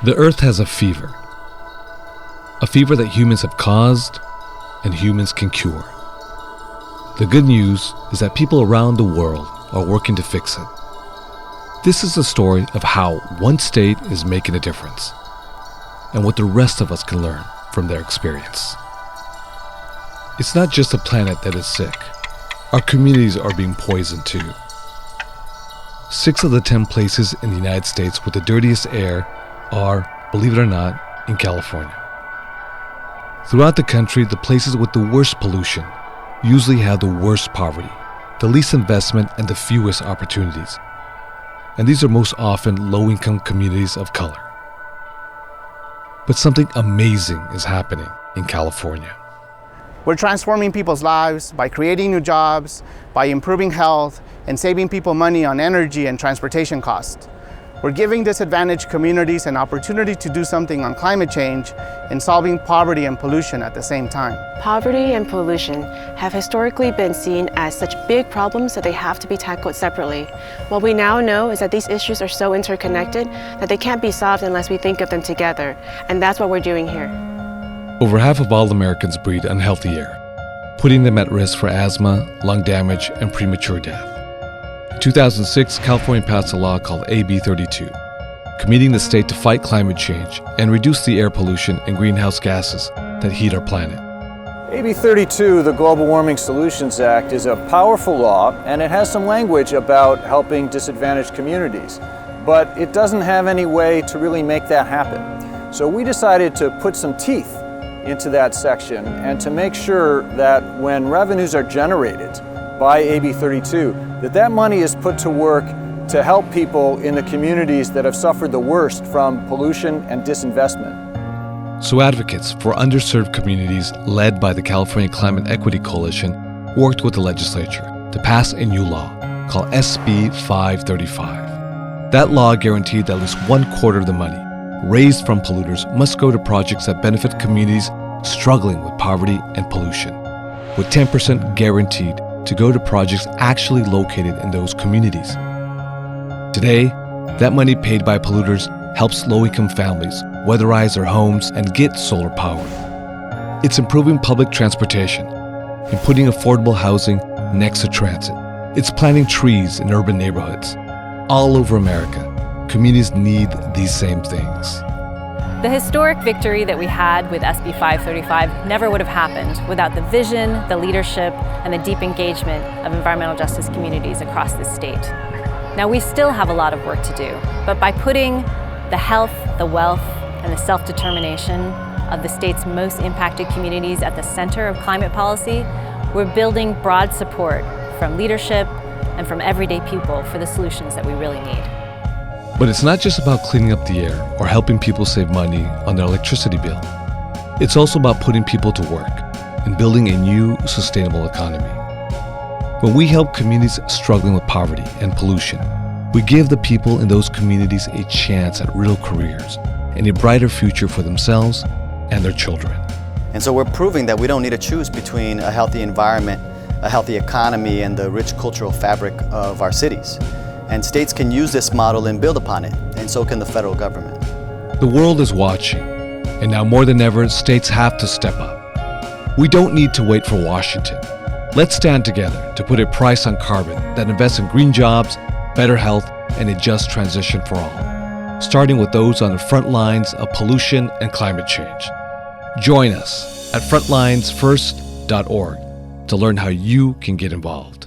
The Earth has a fever that humans have caused and humans can cure. The good news is that people around the world are working to fix it. This is the story of how one state is making a difference and what the rest of us can learn from their experience. It's not just the planet that is sick. Our communities are being poisoned too. 6 of the 10 places in the United States with the dirtiest air are, believe it or not, in California. Throughout the country, the places with the worst pollution usually have the worst poverty, the least investment, and the fewest opportunities. And these are most often low-income communities of color. But something amazing is happening in California. We're transforming people's lives by creating new jobs, by improving health, and saving people money on energy and transportation costs. We're giving disadvantaged communities an opportunity to do something on climate change and solving poverty and pollution at the same time. Poverty and pollution have historically been seen as such big problems that they have to be tackled separately. What we now know is that these issues are so interconnected that they can't be solved unless we think of them together, and that's what we're doing here. Over half of all Americans breathe unhealthy air, putting them at risk for asthma, lung damage, and premature death. In 2006, California passed a law called AB 32, committing the state to fight climate change and reduce the air pollution and greenhouse gases that heat our planet. AB 32, the Global Warming Solutions Act, is a powerful law, and it has some language about helping disadvantaged communities, but it doesn't have any way to really make that happen. So we decided to put some teeth into that section and to make sure that when revenues are generated by AB 32, that money is put to work to help people in the communities that have suffered the worst from pollution and disinvestment. So advocates for underserved communities led by the California Climate Equity Coalition worked with the legislature to pass a new law called SB 535. That law guaranteed that at least 1/4 of the money raised from polluters must go to projects that benefit communities struggling with poverty and pollution, with 10% guaranteed to go to projects actually located in those communities. Today, that money paid by polluters helps low-income families weatherize their homes and get solar power. It's improving public transportation and putting affordable housing next to transit. It's planting trees in urban neighborhoods. All over America, communities need these same things. The historic victory that we had with SB 535 never would have happened without the vision, the leadership, and the deep engagement of environmental justice communities across this state. Now, we still have a lot of work to do, but by putting the health, the wealth, and the self-determination of the state's most impacted communities at the center of climate policy, we're building broad support from leadership and from everyday people for the solutions that we really need. But it's not just about cleaning up the air or helping people save money on their electricity bill. It's also about putting people to work and building a new, sustainable economy. When we help communities struggling with poverty and pollution, we give the people in those communities a chance at real careers and a brighter future for themselves and their children. And so we're proving that we don't need to choose between a healthy environment, a healthy economy, and the rich cultural fabric of our cities. And states can use this model and build upon it, and so can the federal government. The world is watching, and now more than ever, states have to step up. We don't need to wait for Washington. Let's stand together to put a price on carbon that invests in green jobs, better health, and a just transition for all, starting with those on the front lines of pollution and climate change. Join us at frontlinesfirst.org to learn how you can get involved.